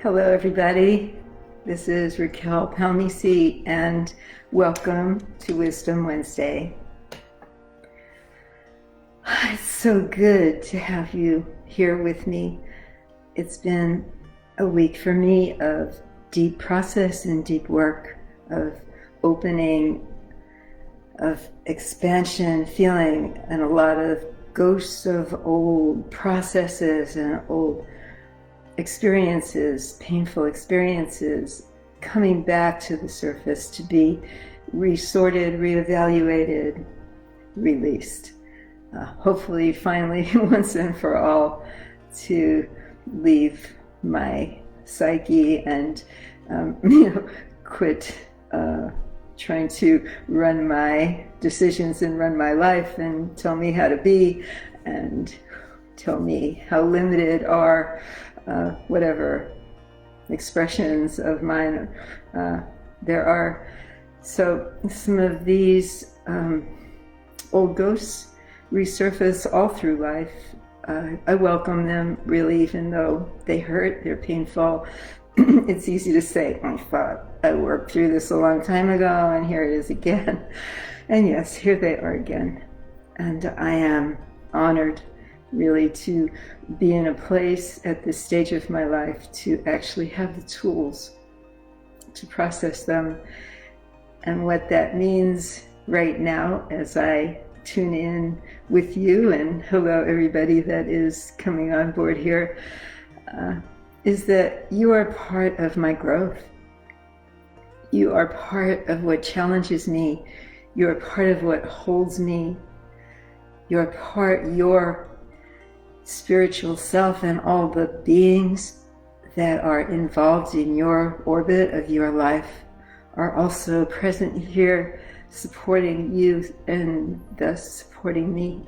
Hello, everybody. This is Racquel Palmese, and welcome to Wisdom Wednesday. It's so good to have you here with me. It's been a week for me of deep process and deep work, of opening, of expansion, feeling, and a lot of ghosts of old processes and old experiences, painful experiences, coming back to the surface to be resorted, reevaluated, released. Hopefully, finally, once and for all, to leave my psyche and quit trying to run my decisions and run my life and tell me how to be and tell me how limited are whatever expressions of mine there are. So some of these old ghosts resurface all through life. I welcome them, really, even though they hurt, they're painful. It's easy to say, I thought I worked through this a long time ago, and here it is again. And yes, here they are again. And I am honored, really, to be in a place at this stage of my life to actually have the tools to process them. And what that means right now, as I tune in with you, and hello everybody that is coming on board here, is that you are part of my growth. You are part of what challenges me. You are part of what holds me. Your spiritual self and all the beings that are involved in your orbit of your life are also present here, supporting you and thus supporting me.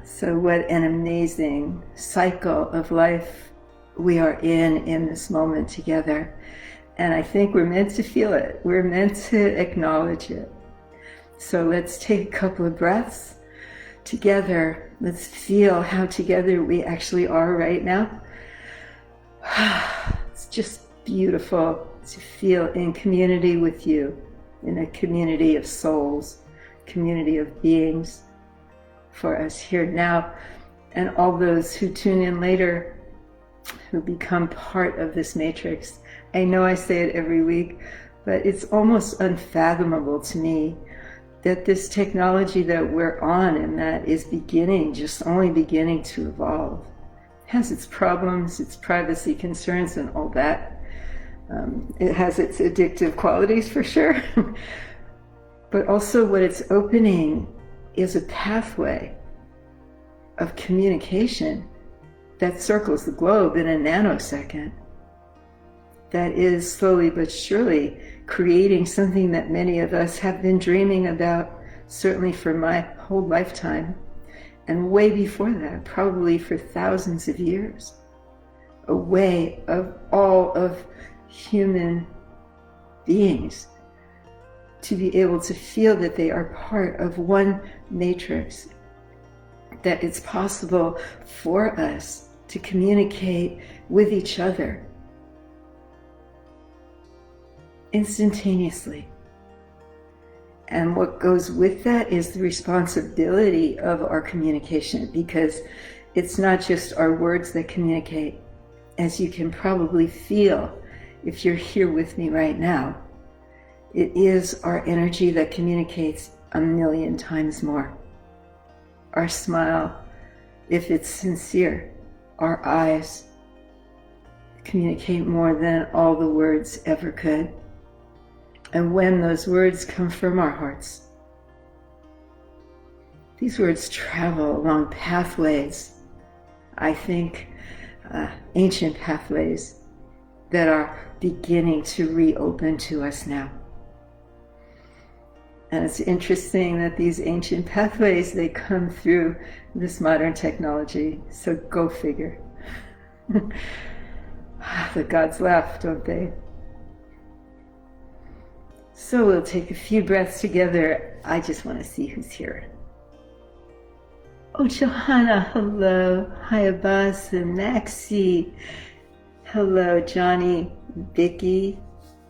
So what an amazing cycle of life we are in this moment together. And I think we're meant to feel it. We're meant to acknowledge it. So let's take a couple of breaths together. Let's feel how together we actually are right now. It's just beautiful to feel in community with you, in a community of souls, community of beings for us here now, and all those who tune in later, who become part of this matrix. I know I say it every week, but it's almost unfathomable to me that this technology that we're on and that is only beginning to evolve, has its problems, its privacy concerns and all that. It has its addictive qualities for sure. But also what it's opening is a pathway of communication that circles the globe in a nanosecond, that is slowly but surely creating something that many of us have been dreaming about, certainly for my whole lifetime, and way before that, probably for thousands of years. A way of all of human beings to be able to feel that they are part of one matrix, that it's possible for us to communicate with each other instantaneously. And what goes with that is the responsibility of our communication, because it's not just our words that communicate. As you can probably feel if you're here with me right now, it is our energy that communicates 1,000,000 times more. Our smile, if it's sincere, our eyes communicate more than all the words ever could. And when those words come from our hearts, these words travel along pathways, I think ancient pathways that are beginning to reopen to us now. And it's interesting that these ancient pathways, they come through this modern technology. So go figure. The gods laugh, don't they? So we'll take a few breaths together. I just want to see who's here. Oh, Johanna, hello. Hi, Abbas and Maxie. Hello, Johnny, Vicky.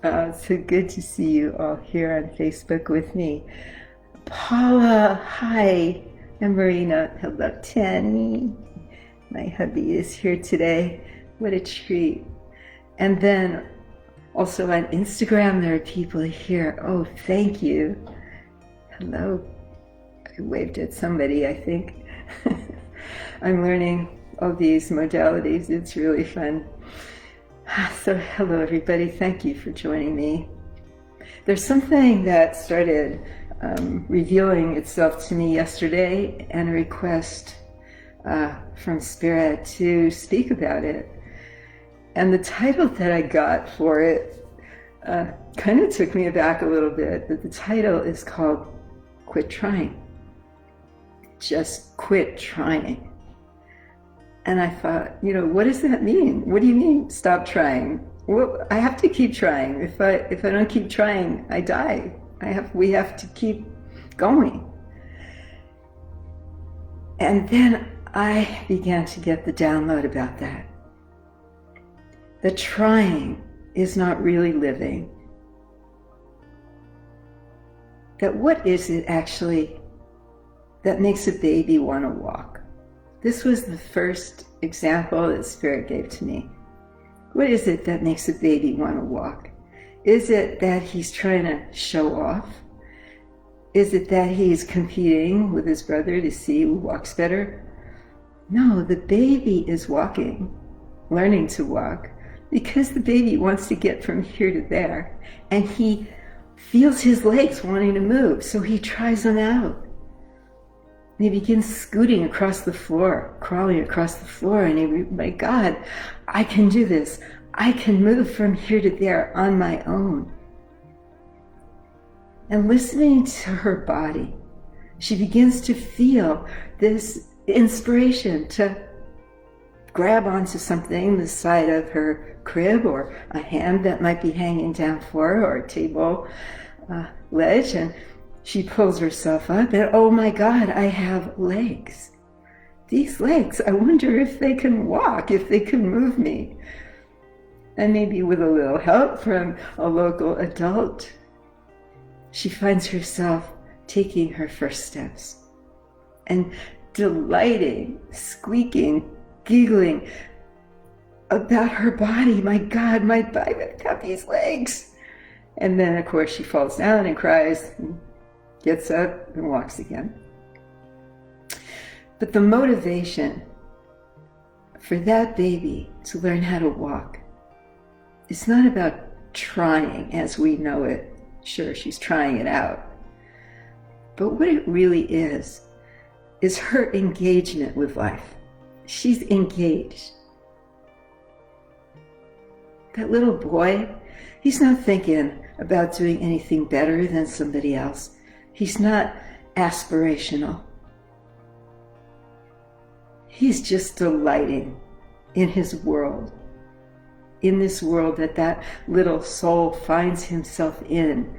So good to see you all here on Facebook with me. Paula, hi. And Marina, hello, Tanny. My hubby is here today. What a treat. And then also on Instagram, there are people here. Oh, thank you. Hello. I waved at somebody, I think. I'm learning all these modalities. It's really fun. So hello, everybody. Thank you for joining me. There's something that started revealing itself to me yesterday, and a request from Spirit to speak about it. And the title that I got for it kind of took me aback a little bit. But the title is called Quit Trying. Just quit trying. And I thought, what does that mean? What do you mean, stop trying? Well, I have to keep trying. If I don't keep trying, I die. We have to keep going. And then I began to get the download about that. The trying is not really living. That what is it actually that makes a baby want to walk? This was the first example that Spirit gave to me. What is it that makes a baby want to walk? Is it that he's trying to show off? Is it that he's competing with his brother to see who walks better? No, the baby is walking, learning to walk, because the baby wants to get from here to there, and he feels his legs wanting to move, so he tries them out. And he begins scooting across the floor, crawling across the floor, and my God, I can do this. I can move from here to there on my own. And listening to her body, she begins to feel this inspiration to grab onto something, the side of her crib, or a hand that might be hanging down for her, or a table ledge, and she pulls herself up, and oh my God, I have legs. These legs, I wonder if they can walk, if they can move me. And maybe with a little help from a local adult, she finds herself taking her first steps and delighting, squeaking, giggling about her body. My God, my body got these legs. And then, of course, she falls down and cries, and gets up and walks again. But the motivation for that baby to learn how to walk is not about trying as we know it. Sure, she's trying it out. But what it really is her engagement with life. She's engaged. That little boy, he's not thinking about doing anything better than somebody else. He's not aspirational. He's just delighting in his world, in this world that little soul finds himself in,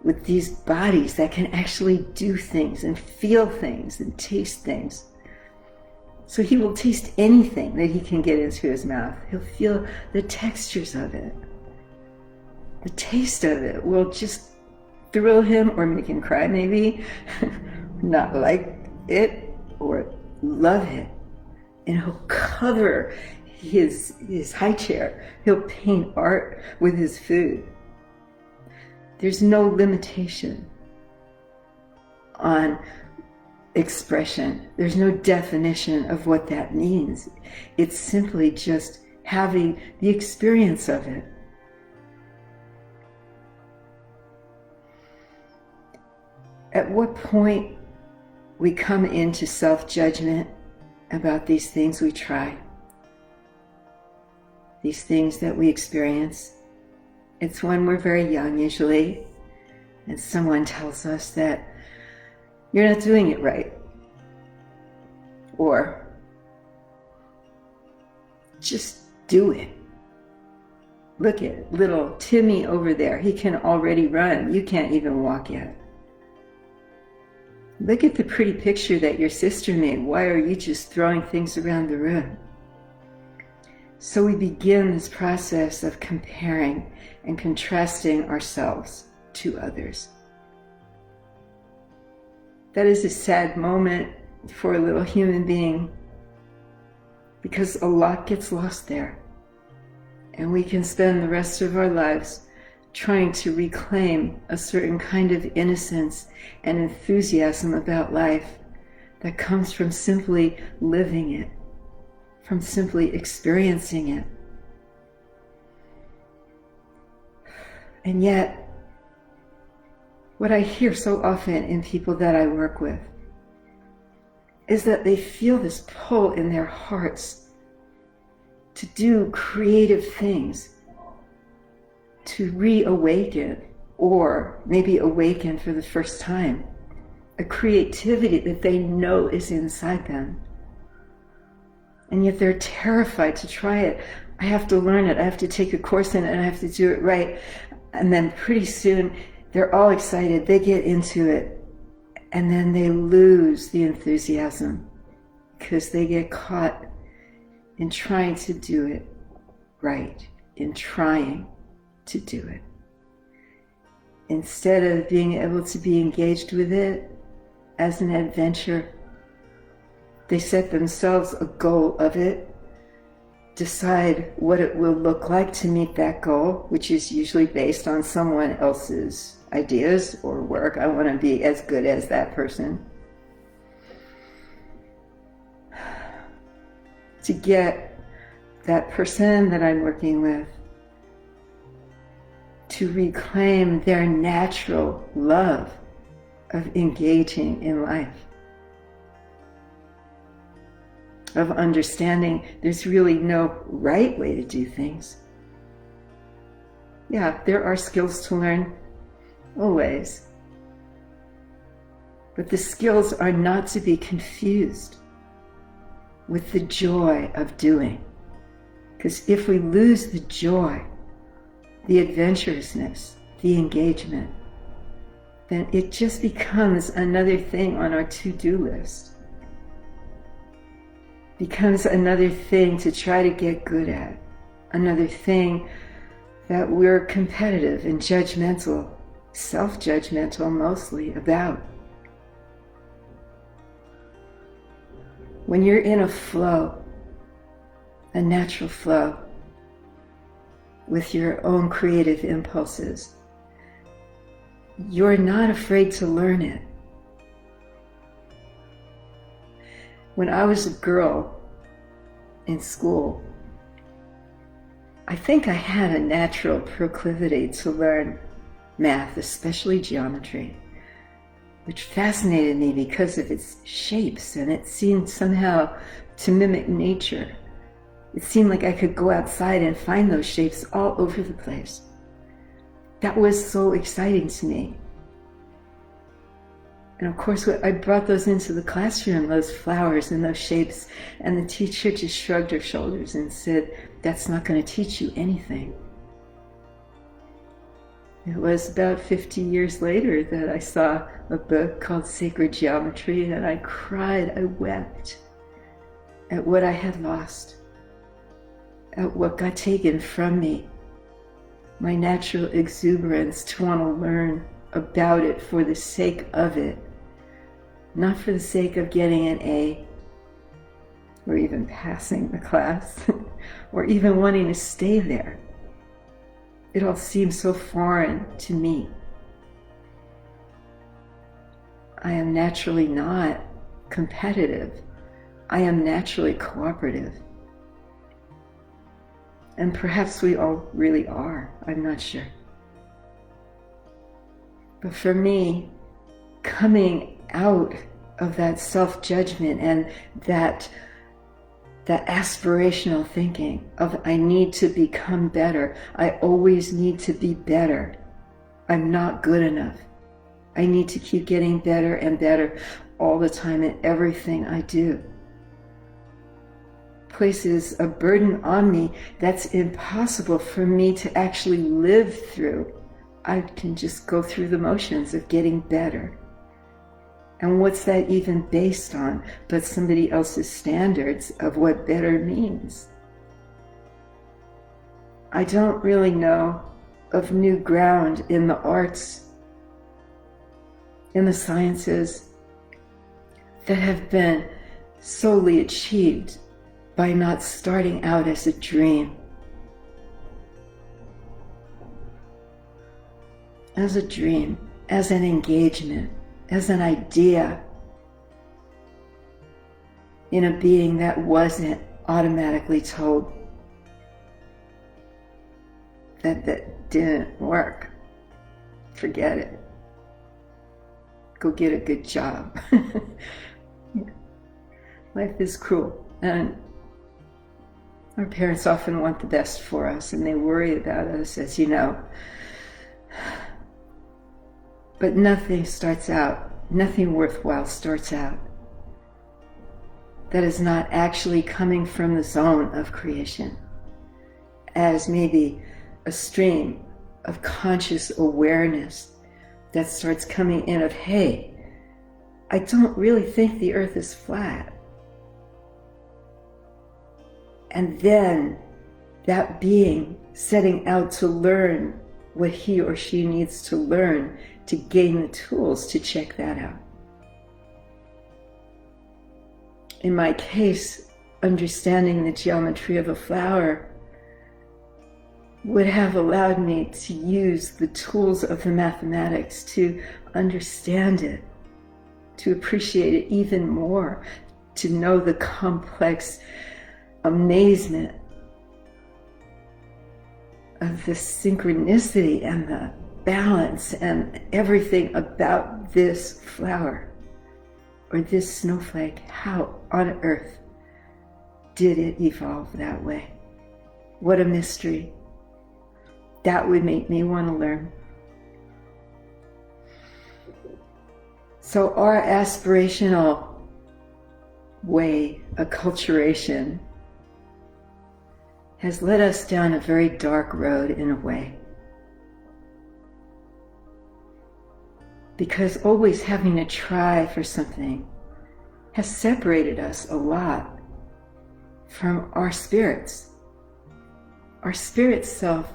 with these bodies that can actually do things and feel things and taste things. So he will taste anything that he can get into his mouth. He'll feel the textures of it. The taste of it will just thrill him or make him cry maybe, not like it or love it. And he'll cover his high chair. He'll paint art with his food. There's no limitation on expression. There's no definition of what that means. It's simply just having the experience of it. At what point we come into self-judgment about these things we try, these things that we experience, it's when we're very young usually, and someone tells us that you're not doing it right, or just do it. Look at little Timmy over there. He can already run. You can't even walk yet. Look at the pretty picture that your sister made. Why are you just throwing things around the room? So we begin this process of comparing and contrasting ourselves to others. That is a sad moment for a little human being, because a lot gets lost there. And we can spend the rest of our lives trying to reclaim a certain kind of innocence and enthusiasm about life that comes from simply living it, from simply experiencing it. And yet, what I hear so often in people that I work with is that they feel this pull in their hearts to do creative things, to reawaken, or maybe awaken for the first time, a creativity that they know is inside them. And yet they're terrified to try it. I have to learn it. I have to take a course in it, and I have to do it right. And then pretty soon they're all excited. They get into it. And then they lose the enthusiasm because they get caught in trying to do it right, in trying to do it. Instead of being able to be engaged with it as an adventure, they set themselves a goal of it, decide what it will look like to meet that goal, which is usually based on someone else's ideas or work. I want to be as good as that person. To get that person that I'm working with to reclaim their natural love of engaging in life, of understanding there's really no right way to do things. Yeah, there are skills to learn, always. But the skills are not to be confused with the joy of doing. Because if we lose the joy, the adventurousness, the engagement, then it just becomes another thing on our to-do list. Becomes another thing to try to get good at. Another thing that we're competitive and judgmental, self-judgmental mostly about. When you're in a flow, a natural flow, with your own creative impulses, you're not afraid to learn it. When I was a girl in school, I think I had a natural proclivity to learn math, especially geometry, which fascinated me because of its shapes, and it seemed somehow to mimic nature. It seemed like I could go outside and find those shapes all over the place. That was so exciting to me. And of course, I brought those into the classroom, those flowers and those shapes, and the teacher just shrugged her shoulders and said, "That's not going to teach you anything." It was about 50 years later that I saw a book called Sacred Geometry, and I cried, I wept at what I had lost, at what got taken from me, my natural exuberance to want to learn about it for the sake of it, not for the sake of getting an A, or even passing the class, or even wanting to stay there. It all seems so foreign to me. I am naturally not competitive. I am naturally cooperative. And perhaps we all really are, I'm not sure. But for me, coming out of that self-judgment and that aspirational thinking of I need to become better, I always need to be better, I'm not good enough, I need to keep getting better and better all the time in everything I do, places a burden on me that's impossible for me to actually live through. I can just go through the motions of getting better. And what's that even based on but somebody else's standards of what better means? I don't really know of new ground in the arts, in the sciences, that have been solely achieved by not starting out as a dream. As a dream, as an engagement, as an idea in a being that wasn't automatically told that didn't work. Forget it. Go get a good job. Life is cruel, and our parents often want the best for us, and they worry about us, as you know. But nothing worthwhile starts out that is not actually coming from the zone of creation, as maybe a stream of conscious awareness that starts coming in of, hey, I don't really think the earth is flat. And then that being setting out to learn what he or she needs to learn to gain the tools to check that out. In my case, understanding the geometry of a flower would have allowed me to use the tools of the mathematics to understand it, to appreciate it even more, to know the complex amazement of the synchronicity and the balance and everything about this flower or this snowflake. How on earth did it evolve that way? What a mystery. That would make me want to learn. So our aspirational way, acculturation, has led us down a very dark road in a way. Because always having to try for something has separated us a lot from our spirits. Our spirit self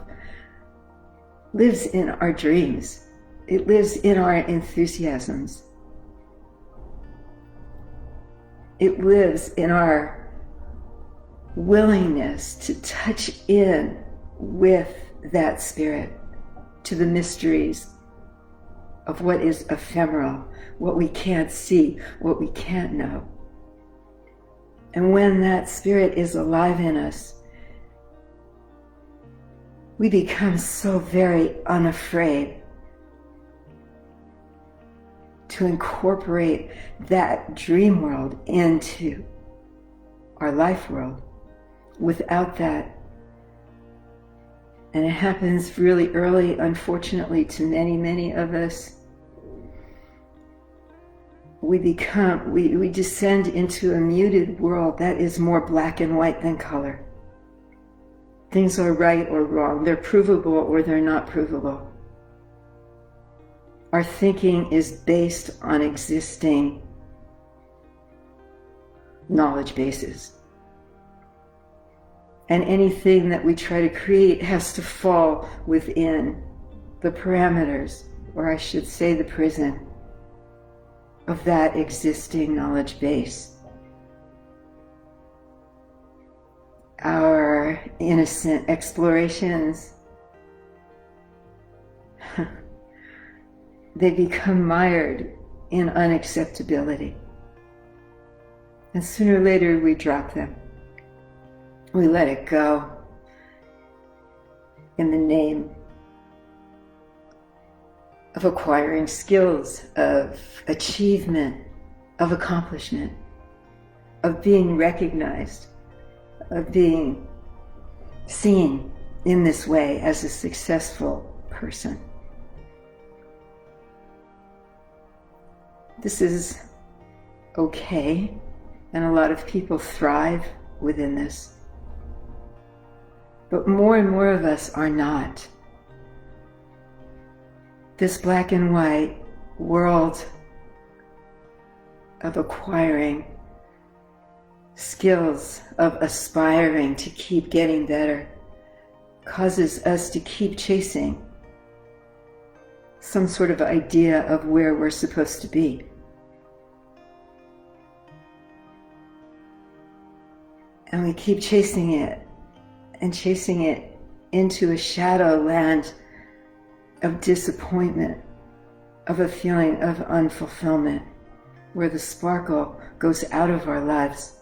lives in our dreams. It lives in our enthusiasms. It lives in our willingness to touch in with that spirit to the mysteries of what is ephemeral, what we can't see, what we can't know. And when that spirit is alive in us, we become so very unafraid to incorporate that dream world into our life world. Without that, and it happens really early, unfortunately, to many of us, we descend into a muted world that is more black and white than color. Things are right or wrong. They're provable or they're not provable. Our thinking is based on existing knowledge bases. And anything that we try to create has to fall within the parameters, or I should say the prison, of that existing knowledge base. Our innocent explorations, they become mired in unacceptability. And sooner or later we drop them. We let it go in the name of acquiring skills, of achievement, of accomplishment, of being recognized, of being seen in this way as a successful person. This is okay, and a lot of people thrive within this. But more and more of us are not. This black and white world of acquiring skills, of aspiring to keep getting better, causes us to keep chasing some sort of idea of where we're supposed to be. And we keep chasing it and chasing it into a shadow land of disappointment, of a feeling of unfulfillment, where the sparkle goes out of our lives.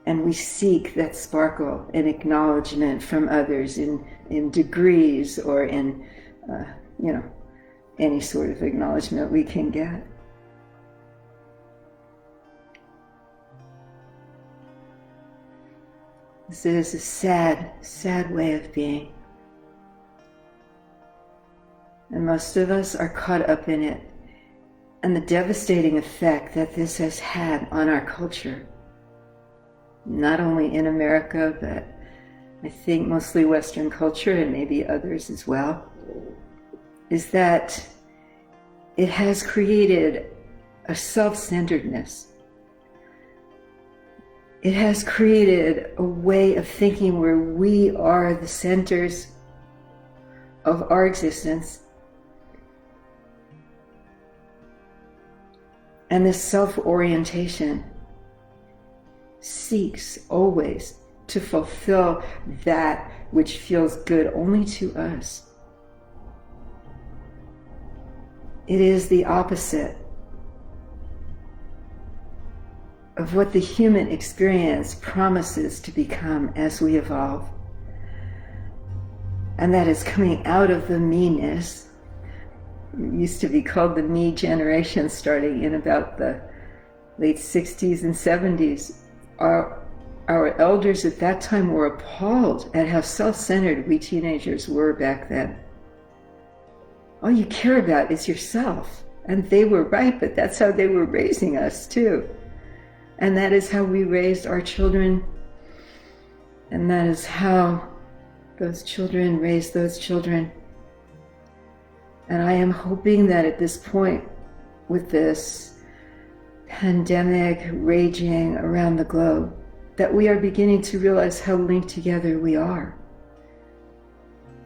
And we seek that sparkle in acknowledgement from others in degrees or in, any sort of acknowledgement we can get. This is a sad, sad way of being. And most of us are caught up in it, and the devastating effect that this has had on our culture, not only in America, but I think mostly Western culture and maybe others as well, is that it has created a self-centeredness. It has created a way of thinking where we are the centers of our existence. And this self-orientation seeks always to fulfill that which feels good only to us. It is the opposite of what the human experience promises to become as we evolve. And that is coming out of the meanness. It used to be called the me generation, starting in about the late 60s and 70s. Our elders at that time were appalled at how self-centered we teenagers were back then. All you care about is yourself. And they were right, but that's how they were raising us too. And that is how we raised our children. And that is how those children raised those children. And I am hoping that at this point, with this pandemic raging around the globe, that we are beginning to realize how linked together we are.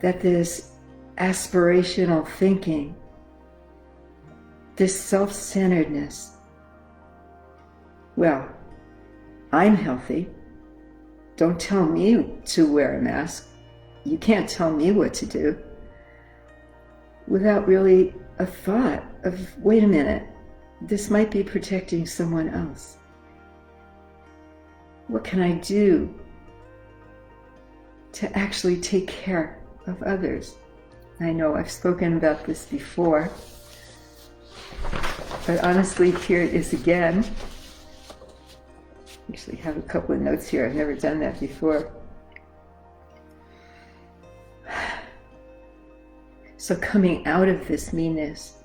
That this aspirational thinking, this self-centeredness, well, I'm healthy. Don't tell me to wear a mask. You can't tell me what to do. Without really a thought of, wait a minute, this might be protecting someone else. What can I do to actually take care of others? I know I've spoken about this before, but honestly, here it is again. I actually have a couple of notes here. I've never done that before. So coming out of this meanness,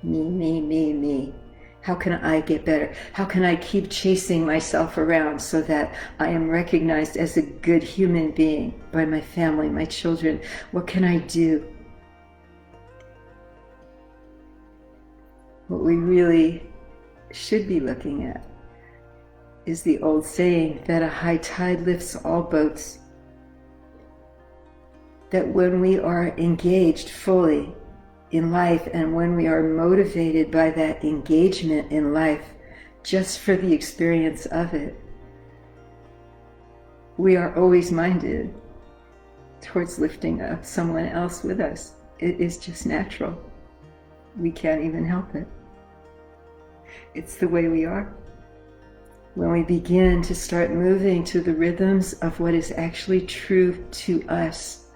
me, how can I get better? How can I keep chasing myself around so that I am recognized as a good human being by my family, my children? What can I do? What we really should be looking at is the old saying that a high tide lifts all boats. That when we are engaged fully in life and when we are motivated by that engagement in life just for the experience of it, we are always minded towards lifting up someone else with us. It is just natural. We can't even help it. It's the way we are. When we begin to start moving to the rhythms of what is actually true to us,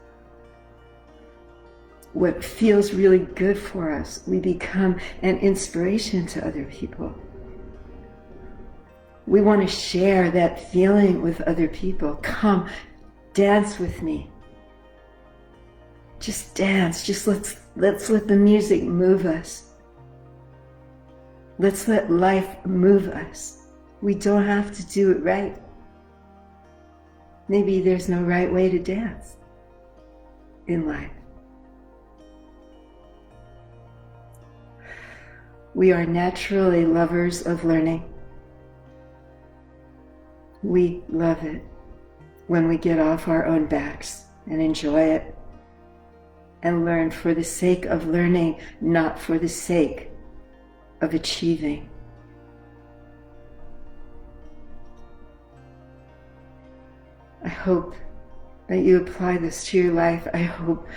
what feels really good for us, we become an inspiration to other people. We want to share that feeling with other people. Come, dance with me. Just dance. Just let's let the music move us. Let's let life move us. We don't have to do it right. Maybe there's no right way to dance in life. We are naturally lovers of learning. We love it when we get off our own backs and enjoy it and learn for the sake of learning, not for the sake of achieving. I hope that you apply this to your life. I hope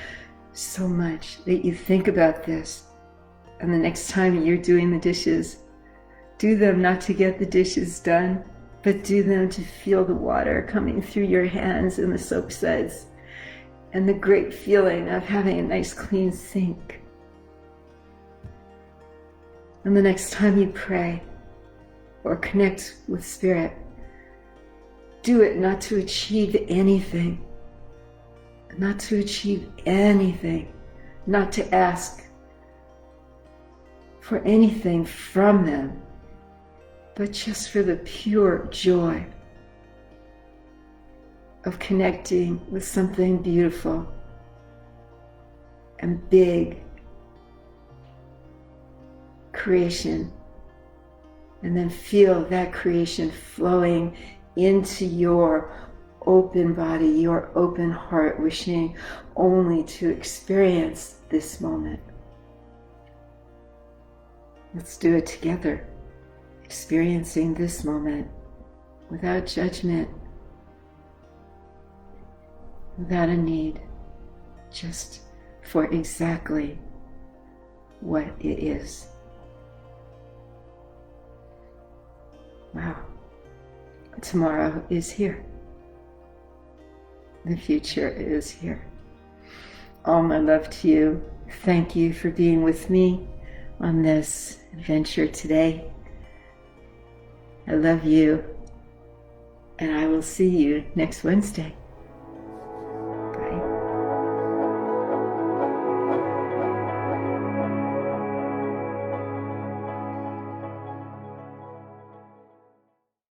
so much that you think about this, and the next time you're doing the dishes, do them not to get the dishes done, but do them to feel the water coming through your hands and the soap suds, and the great feeling of having a nice clean sink. And the next time you pray or connect with Spirit, do it not to achieve anything, not to achieve anything, not to ask for anything from them, but just for the pure joy of connecting with something beautiful and big, creation, and then feel that creation flowing into your open body, your open heart, wishing only to experience this moment. Let's do it together, experiencing this moment without judgment, without a need, just for exactly what it is. Wow. Tomorrow is here. The future is here. All my love to you. Thank you for being with me on this adventure today. I love you, and I will see you next Wednesday.